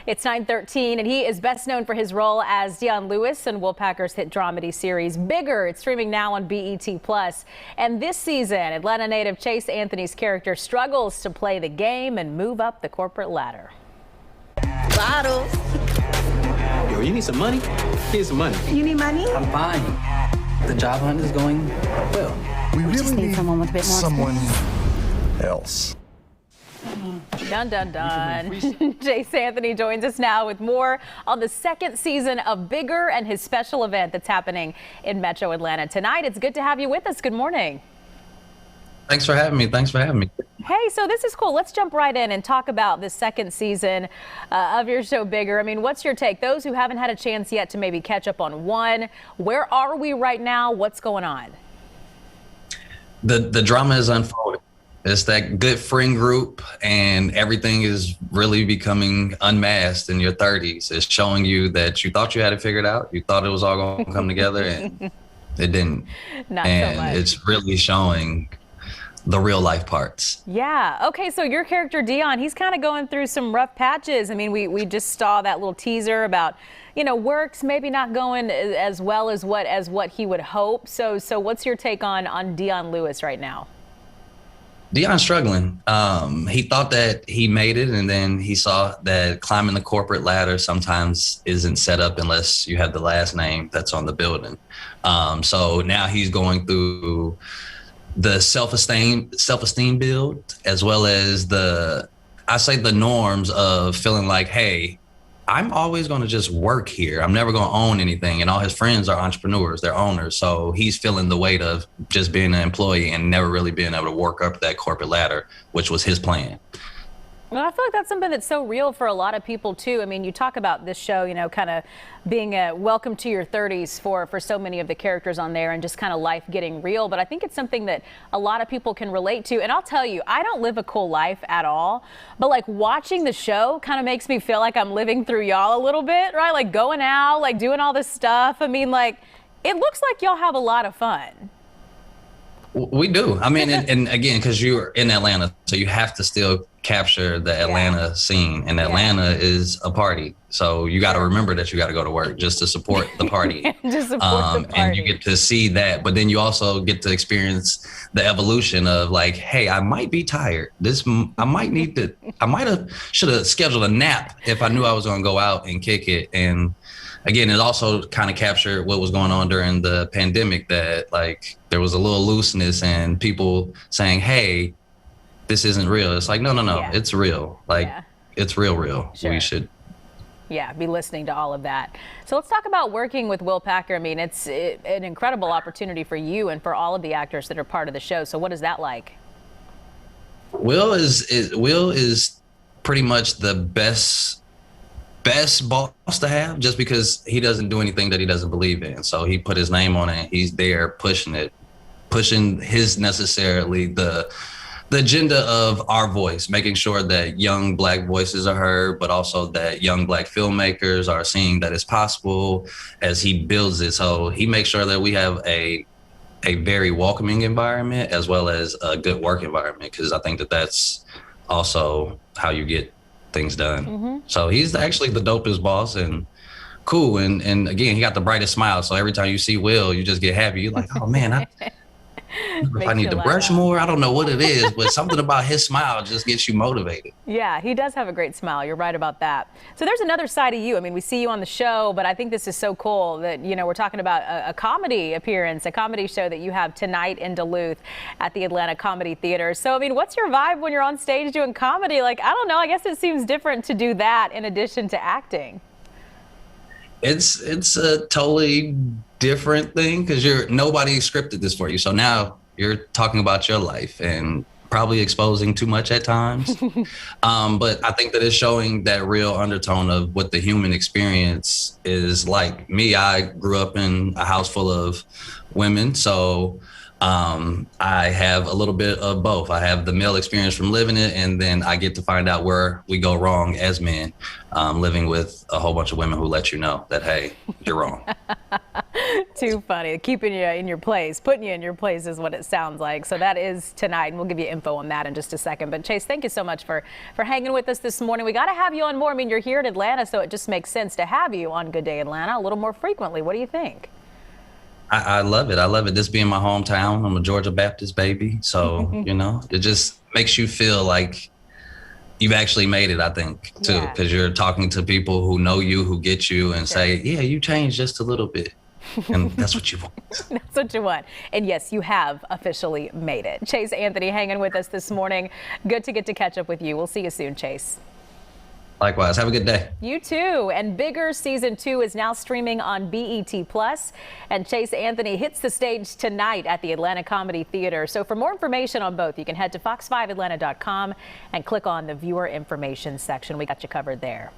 It's 9:13, and he is best known for his role as Deon Lewis in Will Packer's hit dramedy series Bigger. It's streaming now on BET+. And this season, Atlanta native Chase Anthony's character struggles to play the game and move up the corporate ladder. Bottles. Yo, you need some money? Here's some money. You need money? I'm fine. The job hunt is going well. We really just need someone with a bit more someone else. Dun, dun, dun. Chase Anthony joins us now with more on the second season of Bigger and his special event that's happening in Metro Atlanta tonight. It's good to have you with us. Good morning. Thanks for having me. Hey, so this is cool. Let's jump right in and talk about the second season of your show, Bigger. I mean, what's your take? Those who haven't had a chance yet to maybe catch up on one, where are we right now? What's going on? The drama is unfolding. It's that good friend group, and everything is really becoming unmasked in your 30s. It's showing you that you thought you had it figured out. You thought it was all going to come together, and it didn't. Not and so much. It's really showing the real life parts. Yeah. Okay. So your character Dion, he's kind of going through some rough patches. I mean, we just saw that little teaser about, works maybe not going as well as what he would hope. So what's your take on Deon Lewis right now? Dion's struggling. He thought that he made it, and then he saw that climbing the corporate ladder sometimes isn't set up unless you have the last name that's on the building. So now he's going through the self-esteem build, as well as the norms of feeling like, hey, I'm always going to just work here. I'm never going to own anything. And all his friends are entrepreneurs, they're owners. So he's feeling the weight of just being an employee and never really being able to work up that corporate ladder, which was his plan. Well, I feel like that's something that's so real for a lot of people, too. I mean, you talk about this show, kind of being a welcome to your 30s for so many of the characters on there and just kind of life getting real. But I think it's something that a lot of people can relate to. And I'll tell you, I don't live a cool life at all. But like watching the show kind of makes me feel like I'm living through y'all a little bit, right? Like going out, like doing all this stuff. I mean, like it looks like y'all have a lot of fun. We do. I mean, and again, because you're in Atlanta, so you have to still capture the Atlanta scene. And Atlanta is a party. So you got to remember that you got to go to work just to support the party. Just support the party. And you get to see that. But then you also get to experience the evolution of like, hey, I might be tired. I might have should have scheduled a nap if I knew I was going to go out and kick it. And again, it also kind of captured what was going on during the pandemic, that like there was a little looseness and people saying, hey, this isn't real. It's like, no, Yeah. it's real. Like it's real. Sure. We should. Yeah, be listening to all of that. So let's talk about working with Will Packer. I mean, it's an incredible opportunity for you and for all of the actors that are part of the show. So what is that like? Will is pretty much the best boss to have, just because he doesn't do anything that he doesn't believe in. So he put his name on it. He's there pushing his necessarily the agenda of our voice, making sure that young Black voices are heard, but also that young Black filmmakers are seeing that it's possible as he builds it. So he makes sure that we have a very welcoming environment as well as a good work environment, because I think that that's also how you get things done. Mm-hmm. So he's actually the dopest boss and cool. And again, he got the brightest smile. So every time you see Will, you just get happy. You're like, oh man, if I need to brush more, I don't know what it is, but something about his smile just gets you motivated. Yeah, he does have a great smile. You're right about that. So there's another side of you. I mean, we see you on the show, but I think this is so cool that, we're talking about a comedy appearance, a comedy show that you have tonight in Duluth at the Atlanta Comedy Theater. So, I mean, what's your vibe when you're on stage doing comedy? Like, I don't know, I guess it seems different to do that in addition to acting. It's a totally different thing because nobody scripted this for you. So now you're talking about your life and probably exposing too much at times. But I think that it's showing that real undertone of what the human experience is like. Me, I grew up in a house full of women. So I have a little bit of both. I have the male experience from living it, and then I get to find out where we go wrong as men, living with a whole bunch of women who let you know that, hey, you're wrong. Too funny. Keeping you in your place, putting you in your place is what it sounds like. So that is tonight, and we'll give you info on that in just a second. But Chase, thank you so much for hanging with us this morning. We got to have you on more. I mean, you're here in Atlanta, so it just makes sense to have you on Good Day Atlanta a little more frequently. What do you think? I love it. I love it. This being my hometown, I'm a Georgia Baptist baby. So, you know, it just makes you feel like you've actually made it, I think, too, because you're talking to people who know you, who get you, and say, yeah, you changed just a little bit. And that's what you want. That's what you want. And yes, you have officially made it. Chase Anthony hanging with us this morning. Good to get to catch up with you. We'll see you soon, Chase. Likewise. Have a good day. You too. And Bigger Season 2 is now streaming on BET+. And Chase Anthony hits the stage tonight at the Atlanta Comedy Theater. So for more information on both, you can head to fox5atlanta.com and click on the viewer information section. We got you covered there.